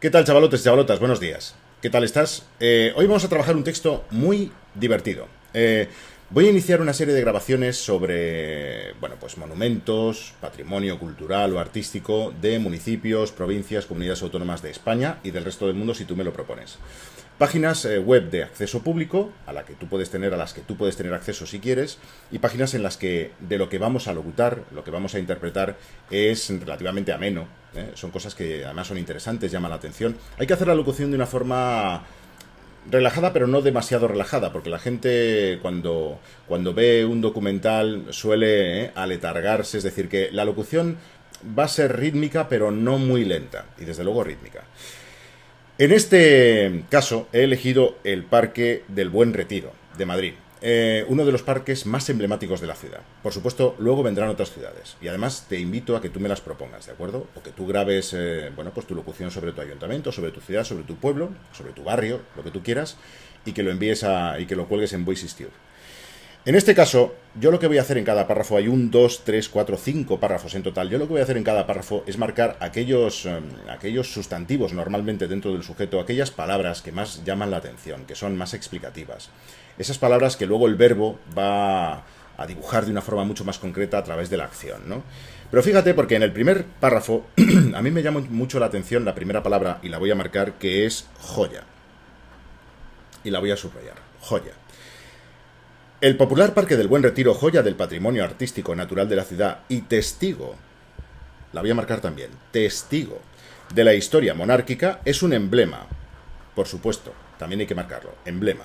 ¿Qué tal, chavalotes y chavalotas? Buenos días. ¿Qué tal estás? Hoy vamos a trabajar un texto muy divertido. Voy a iniciar una serie de grabaciones sobre, bueno, pues monumentos, patrimonio cultural o artístico de municipios, provincias, comunidades autónomas de España y del resto del mundo si tú me lo propones. Páginas web de acceso público a las que tú puedes tener acceso si quieres, y páginas en las que de lo que vamos a locutar, lo que vamos a interpretar es relativamente ameno. Son cosas que además son interesantes, llaman la atención. Hay que hacer la locución de una forma relajada, pero no demasiado relajada, porque la gente cuando ve un documental suele aletargarse, es decir, que la locución va a ser rítmica, pero no muy lenta, y desde luego rítmica. En este caso he elegido el Parque del Buen Retiro de Madrid, uno de los parques más emblemáticos de la ciudad. Por supuesto, luego vendrán otras ciudades, y además te invito a que tú me las propongas, ¿de acuerdo? O que tú grabes, bueno, pues tu locución sobre tu ayuntamiento, sobre tu ciudad, sobre tu pueblo, sobre tu barrio, lo que tú quieras, y que lo envíes y que lo cuelgues en VoiceStube. En este caso, yo lo que voy a hacer en cada párrafo, hay 1, 2, 3, 4, 5 párrafos en total, yo lo que voy a hacer en cada párrafo es marcar aquellos sustantivos normalmente dentro del sujeto, aquellas palabras que más llaman la atención, que son más explicativas. Esas palabras que luego el verbo va a dibujar de una forma mucho más concreta a través de la acción, ¿no? Pero fíjate, porque en el primer párrafo a mí me llama mucho la atención la primera palabra, y la voy a marcar, que es joya. Y la voy a subrayar, joya. El popular Parque del Buen Retiro, joya del patrimonio artístico natural de la ciudad y testigo, la voy a marcar también, testigo de la historia monárquica, es un emblema, por supuesto, también hay que marcarlo, emblema,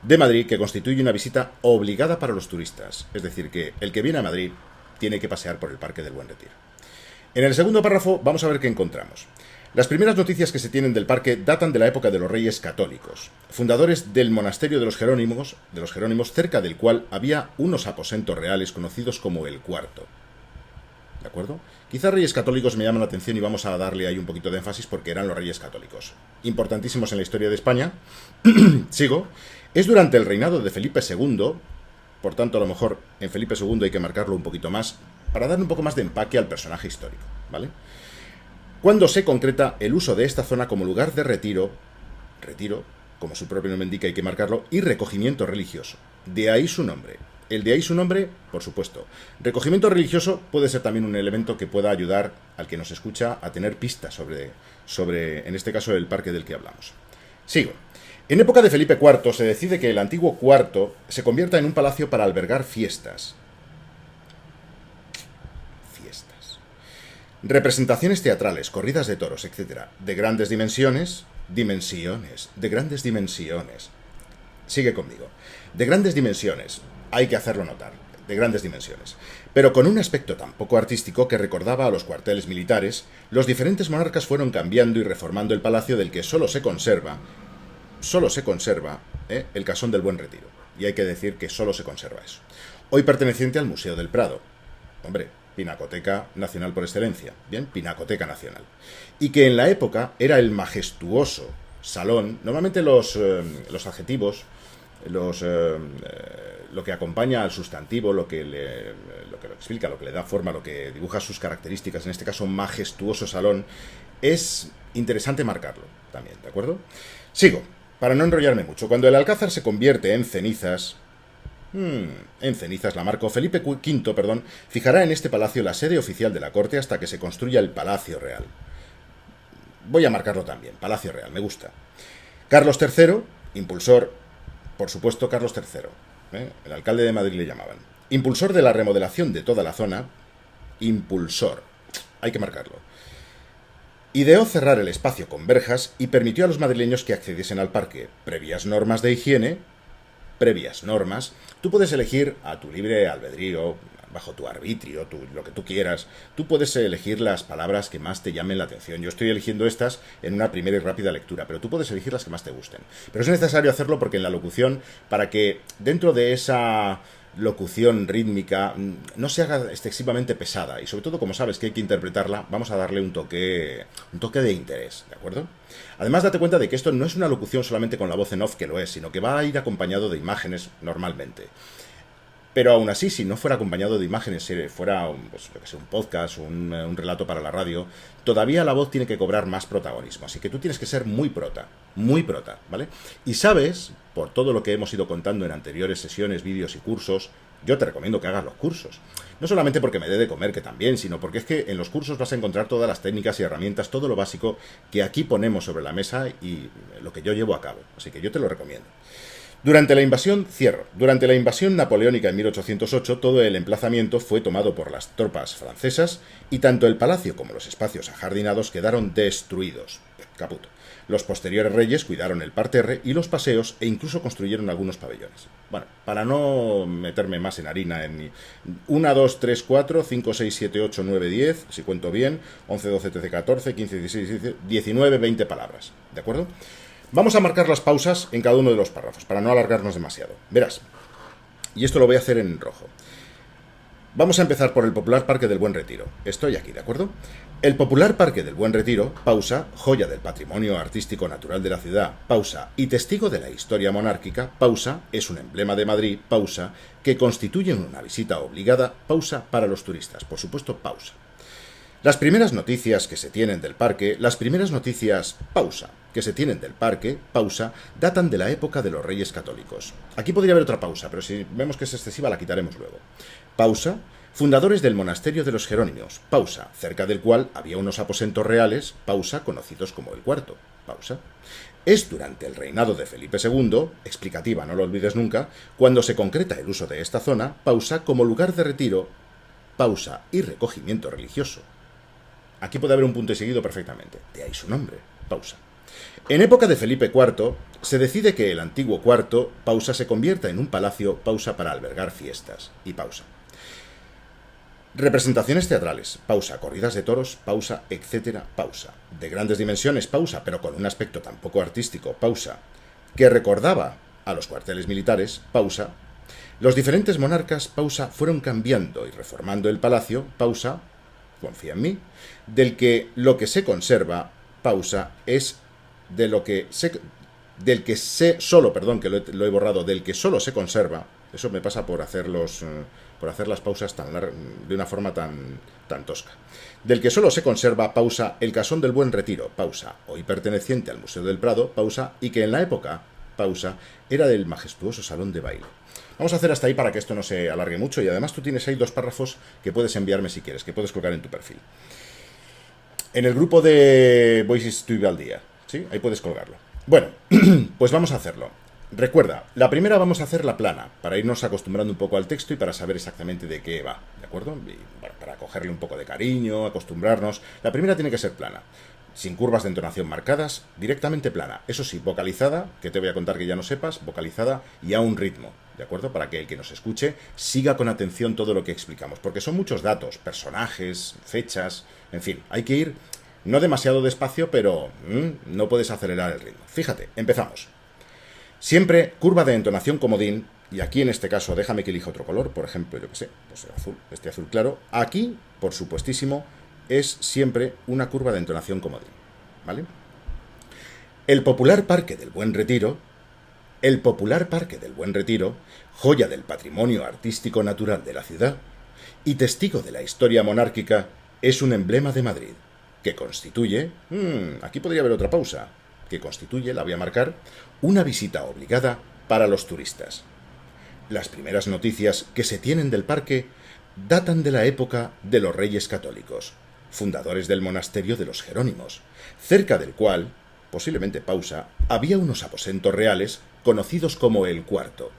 de Madrid, que constituye una visita obligada para los turistas. Es decir, que el que viene a Madrid tiene que pasear por el Parque del Buen Retiro. En el segundo párrafo vamos a ver qué encontramos. Las primeras noticias que se tienen del parque datan de la época de los Reyes Católicos, fundadores del monasterio de los Jerónimos, cerca del cual había unos aposentos reales conocidos como el Cuarto. ¿De acuerdo? Quizá Reyes Católicos me llaman la atención y vamos a darle ahí un poquito de énfasis porque eran los Reyes Católicos, importantísimos en la historia de España. Sigo. Es durante el reinado de Felipe II, por tanto a lo mejor en Felipe II hay que marcarlo un poquito más, para darle un poco más de empaque al personaje histórico, ¿vale? Cuando se concreta el uso de esta zona como lugar de retiro, como su propio nombre indica hay que marcarlo, y recogimiento religioso. De ahí su nombre. El de ahí su nombre, por supuesto. Recogimiento religioso puede ser también un elemento que pueda ayudar al que nos escucha a tener pistas sobre en este caso, el parque del que hablamos. Sigo. En época de Felipe IV se decide que el antiguo cuarto se convierta en un palacio para albergar fiestas. Representaciones teatrales, corridas de toros, etc. De grandes dimensiones. De grandes dimensiones. Sigue conmigo. De grandes dimensiones. Hay que hacerlo notar. De grandes dimensiones. Pero con un aspecto tan poco artístico que recordaba a los cuarteles militares, los diferentes monarcas fueron cambiando y reformando el palacio del que solo se conserva el Casón del Buen Retiro. Y hay que decir que solo se conserva eso. Hoy perteneciente al Museo del Prado. Hombre, Pinacoteca Nacional por excelencia. Bien, Pinacoteca Nacional. Y que en la época era el majestuoso salón. Normalmente los adjetivos, lo que acompaña al sustantivo, lo que lo explica, lo que le da forma, lo que dibuja sus características, en este caso majestuoso salón, es interesante marcarlo también, ¿de acuerdo? Sigo, para no enrollarme mucho. Cuando el Alcázar se convierte en cenizas, la marco. Felipe V, fijará en este palacio la sede oficial de la corte hasta que se construya el Palacio Real. Voy a marcarlo también, Palacio Real, me gusta. Carlos III, impulsor, por supuesto Carlos III, el alcalde de Madrid le llamaban. Impulsor de la remodelación de toda la zona, impulsor, hay que marcarlo. Ideó cerrar el espacio con verjas y permitió a los madrileños que accediesen al parque, previas normas de higiene. Tú puedes elegir a tu libre albedrío, bajo tu arbitrio, lo que tú quieras. Tú puedes elegir las palabras que más te llamen la atención. Yo estoy eligiendo estas en una primera y rápida lectura, pero tú puedes elegir las que más te gusten. Pero es necesario hacerlo porque en la locución, para que dentro de esa locución rítmica no se haga excesivamente pesada, y sobre todo, como sabes que hay que interpretarla, vamos a darle un toque de interés, ¿de acuerdo? Además, date cuenta de que esto no es una locución solamente con la voz en off, que lo es, sino que va a ir acompañado de imágenes normalmente. Pero aún así, si no fuera acompañado de imágenes, si fuera pues, yo que sé, un podcast, un relato para la radio, todavía la voz tiene que cobrar más protagonismo. Así que tú tienes que ser muy prota, ¿vale? Y sabes, por todo lo que hemos ido contando en anteriores sesiones, vídeos y cursos, yo te recomiendo que hagas los cursos. No solamente porque me dé de comer, que también, sino porque es que en los cursos vas a encontrar todas las técnicas y herramientas, todo lo básico que aquí ponemos sobre la mesa y lo que yo llevo a cabo. Así que yo te lo recomiendo. Durante la invasión napoleónica en 1808, todo el emplazamiento fue tomado por las tropas francesas y tanto el palacio como los espacios ajardinados quedaron destruidos. Caput. Los posteriores reyes cuidaron el parterre y los paseos e incluso construyeron algunos pabellones. Bueno, para no meterme más en harina en 1, 2, 3, 4, 5, 6, 7, 8, 9, 10, si cuento bien, 11, 12, 13, 14, 15, 16, 19, 20 palabras. ¿De acuerdo? Vamos a marcar las pausas en cada uno de los párrafos, para no alargarnos demasiado. Verás, y esto lo voy a hacer en rojo. Vamos a empezar por el popular Parque del Buen Retiro. Estoy aquí, ¿de acuerdo? El popular Parque del Buen Retiro, pausa, joya del patrimonio artístico natural de la ciudad, pausa, y testigo de la historia monárquica, pausa, es un emblema de Madrid, pausa, que constituye una visita obligada, pausa, para los turistas. Por supuesto, pausa. Las primeras noticias que se tienen del parque, pausa, que se tienen del parque, pausa, datan de la época de los Reyes Católicos. Aquí podría haber otra pausa, pero si vemos que es excesiva la quitaremos luego. Pausa, fundadores del monasterio de los Jerónimos, pausa, cerca del cual había unos aposentos reales, pausa, conocidos como el Cuarto, pausa. Es durante el reinado de Felipe II, explicativa, no lo olvides nunca, cuando se concreta el uso de esta zona, pausa, como lugar de retiro, pausa y recogimiento religioso. Aquí puede haber un punto y seguido perfectamente. De ahí su nombre. Pausa. En época de Felipe IV, se decide que el antiguo cuarto, pausa, se convierta en un palacio, pausa, para albergar fiestas. Y pausa. Representaciones teatrales, pausa. Corridas de toros, pausa, etcétera, pausa. De grandes dimensiones, pausa, pero con un aspecto tan poco artístico, pausa. Que recordaba a los cuarteles militares, pausa. Los diferentes monarcas, pausa, fueron cambiando y reformando el palacio, pausa, confía en mí, del que lo que se conserva, pausa, es de lo que se, del que se, solo, perdón, que lo he borrado, del que solo se conserva, eso me pasa por hacer las pausas de una forma tan tosca, del que solo se conserva, pausa, el Casón del Buen Retiro, pausa, hoy perteneciente al Museo del Prado, pausa, y que en la época, pausa, era del majestuoso salón de baile. Vamos a hacer hasta ahí para que esto no se alargue mucho y además tú tienes ahí 2 párrafos que puedes enviarme si quieres, que puedes colgar en tu perfil. En el grupo de Voices to al día, ¿sí? Ahí puedes colgarlo. Bueno, pues vamos a hacerlo. Recuerda, la primera vamos a hacer la plana, para irnos acostumbrando un poco al texto y para saber exactamente de qué va, ¿de acuerdo? Y, bueno, para cogerle un poco de cariño, acostumbrarnos. La primera tiene que ser plana. Sin curvas de entonación marcadas, directamente plana. Eso sí, vocalizada, que te voy a contar que ya no sepas, vocalizada y a un ritmo, ¿de acuerdo? Para que el que nos escuche siga con atención todo lo que explicamos, porque son muchos datos, personajes, fechas, en fin, hay que ir no demasiado despacio, pero no puedes acelerar el ritmo. Fíjate, empezamos. Siempre curva de entonación comodín, y aquí en este caso déjame que elija otro color, por ejemplo, yo que sé, pues el azul, este azul claro. Aquí, por supuestísimo, es siempre una curva de entonación comodín, ¿vale? El popular Parque del Buen Retiro, joya del patrimonio artístico natural de la ciudad y testigo de la historia monárquica, es un emblema de Madrid, que constituye, aquí podría haber otra pausa, que constituye, la voy a marcar, una visita obligada para los turistas. Las primeras noticias que se tienen del parque datan de la época de los Reyes Católicos, fundadores del monasterio de los Jerónimos, cerca del cual, posiblemente pausa, había unos aposentos reales conocidos como el Cuarto.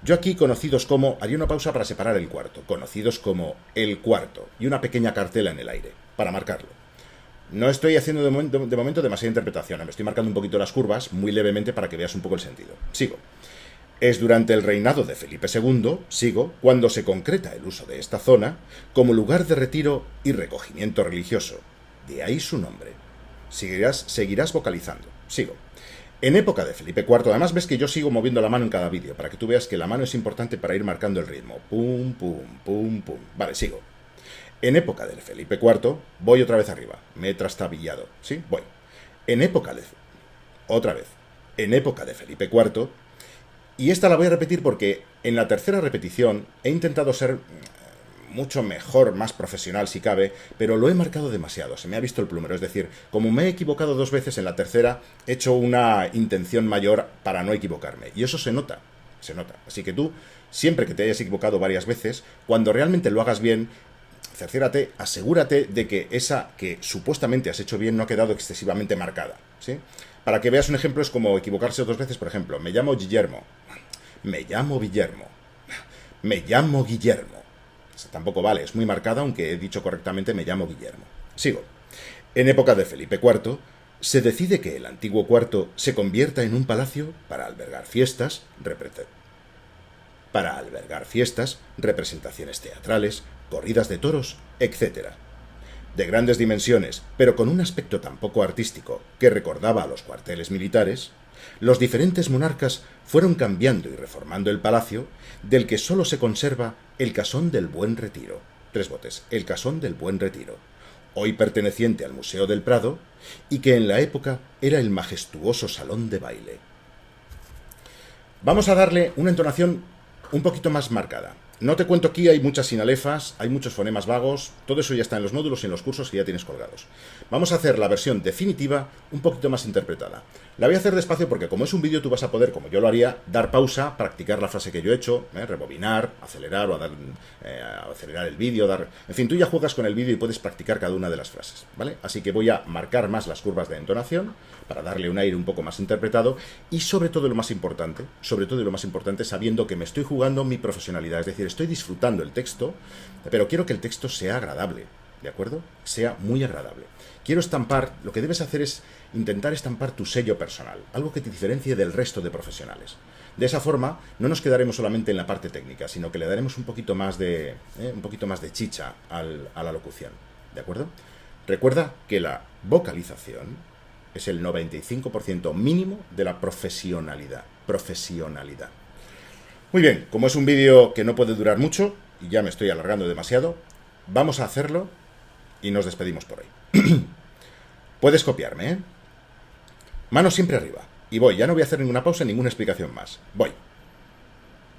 Yo aquí conocidos como, haría una pausa para separar el cuarto, conocidos como el Cuarto, y una pequeña cartela en el aire, para marcarlo. No estoy haciendo de momento demasiada interpretación, me estoy marcando un poquito las curvas, muy levemente para que veas un poco el sentido. Sigo. Es durante el reinado de Felipe II, cuando se concreta el uso de esta zona como lugar de retiro y recogimiento religioso. De ahí su nombre. Seguirás vocalizando. Sigo. En época de Felipe IV, además ves que yo sigo moviendo la mano en cada vídeo, para que tú veas que la mano es importante para ir marcando el ritmo. Pum, pum, pum, pum. Vale, sigo. En época de Felipe IV, voy otra vez arriba. Me he trastabillado. ¿Sí? Voy. En época de Felipe IV, Y esta la voy a repetir porque en la tercera repetición he intentado ser mucho mejor, más profesional si cabe, pero lo he marcado demasiado, se me ha visto el plumero. Es decir, como me he equivocado 2 veces en la tercera, he hecho una intención mayor para no equivocarme. Y eso se nota, se nota. Así que tú, siempre que te hayas equivocado varias veces, cuando realmente lo hagas bien, cerciórate, asegúrate de que esa que supuestamente has hecho bien no ha quedado excesivamente marcada, ¿sí? Para que veas un ejemplo, es como equivocarse 2 veces, por ejemplo, me llamo Guillermo, me llamo Guillermo, me llamo Guillermo. Esa tampoco vale, es muy marcada, aunque he dicho correctamente me llamo Guillermo. Sigo. En época de Felipe IV, se decide que el antiguo cuarto se convierta en un palacio para albergar fiestas, representaciones teatrales, corridas de toros, etc. De grandes dimensiones, pero con un aspecto tan poco artístico que recordaba a los cuarteles militares, los diferentes monarcas fueron cambiando y reformando el palacio, del que solo se conserva el Casón del Buen Retiro. 3 botes, el Casón del Buen Retiro, hoy perteneciente al Museo del Prado, y que en la época era el majestuoso salón de baile. Vamos a darle una entonación un poquito más marcada. No te cuento aquí, hay muchas sinalefas, hay muchos fonemas vagos, todo eso ya está en los módulos y en los cursos que ya tienes colgados. Vamos a hacer la versión definitiva un poquito más interpretada. La voy a hacer despacio porque como es un vídeo tú vas a poder, como yo lo haría, dar pausa, practicar la frase que yo he hecho, rebobinar, acelerar o acelerar el vídeo, en fin, tú ya juegas con el vídeo y puedes practicar cada una de las frases, ¿vale? Así que voy a marcar más las curvas de entonación para darle un aire un poco más interpretado y sobre todo y lo más importante, sabiendo que me estoy jugando mi profesionalidad, es decir, estoy disfrutando el texto, pero quiero que el texto sea agradable, ¿de acuerdo? Sea muy agradable. Quiero estampar, lo que debes hacer es intentar estampar tu sello personal, algo que te diferencie del resto de profesionales. De esa forma, no nos quedaremos solamente en la parte técnica, sino que le daremos un poquito más de chicha a la locución, ¿de acuerdo? Recuerda que la vocalización es el 95% mínimo de la profesionalidad. Profesionalidad. Muy bien, como es un vídeo que no puede durar mucho, y ya me estoy alargando demasiado, vamos a hacerlo y nos despedimos por hoy. Puedes copiarme, ¿eh? Manos siempre arriba. Y voy, ya no voy a hacer ninguna pausa, ninguna explicación más. Voy.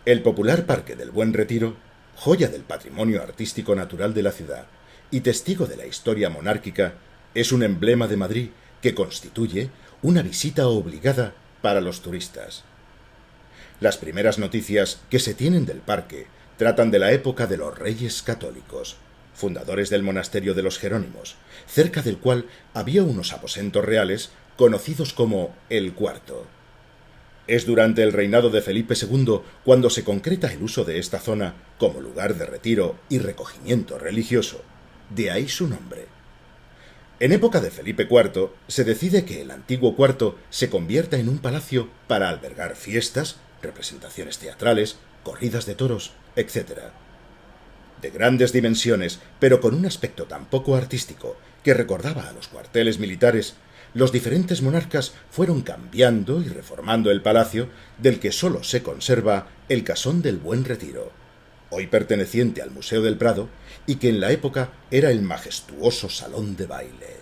El popular Parque del Buen Retiro, joya del patrimonio artístico natural de la ciudad y testigo de la historia monárquica, es un emblema de Madrid que constituye una visita obligada para los turistas. Las primeras noticias que se tienen del parque tratan de la época de los Reyes Católicos, fundadores del monasterio de los Jerónimos, cerca del cual había unos aposentos reales conocidos como el Cuarto. Es durante el reinado de Felipe II cuando se concreta el uso de esta zona como lugar de retiro y recogimiento religioso, de ahí su nombre. En época de Felipe IV se decide que el antiguo cuarto se convierta en un palacio para albergar fiestas, representaciones teatrales, corridas de toros, etc. De grandes dimensiones, pero con un aspecto tan poco artístico que recordaba a los cuarteles militares, los diferentes monarcas fueron cambiando y reformando el palacio, del que solo se conserva el Casón del Buen Retiro, hoy perteneciente al Museo del Prado, y que en la época era el majestuoso salón de baile.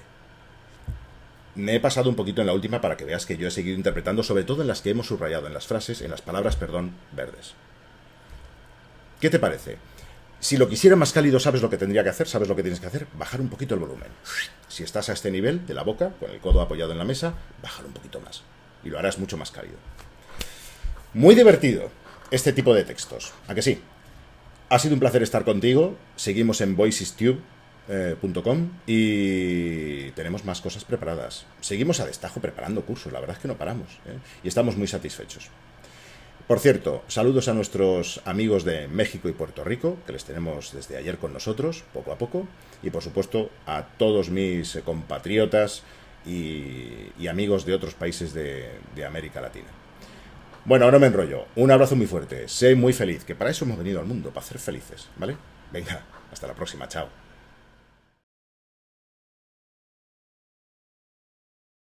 Me he pasado un poquito en la última para que veas que yo he seguido interpretando, sobre todo en las que hemos subrayado, en las frases, en las palabras, verdes. ¿Qué te parece? Si lo quisiera más cálido, ¿sabes lo que tendría que hacer? ¿Sabes lo que tienes que hacer? Bajar un poquito el volumen. Si estás a este nivel de la boca, con el codo apoyado en la mesa, bájalo un poquito más. Y lo harás mucho más cálido. Muy divertido este tipo de textos. ¿A que sí? Ha sido un placer estar contigo. Seguimos en voicestube.com y tenemos más cosas preparadas. Seguimos a destajo preparando cursos. La verdad es que no paramos, ¿eh? Y estamos muy satisfechos. Por cierto, saludos a nuestros amigos de México y Puerto Rico, que les tenemos desde ayer con nosotros, poco a poco, y por supuesto a todos mis compatriotas y amigos de otros países de América Latina. Bueno, ahora me enrollo. Un abrazo muy fuerte, sé muy feliz, que para eso hemos venido al mundo, para ser felices, ¿vale? Venga, hasta la próxima, chao.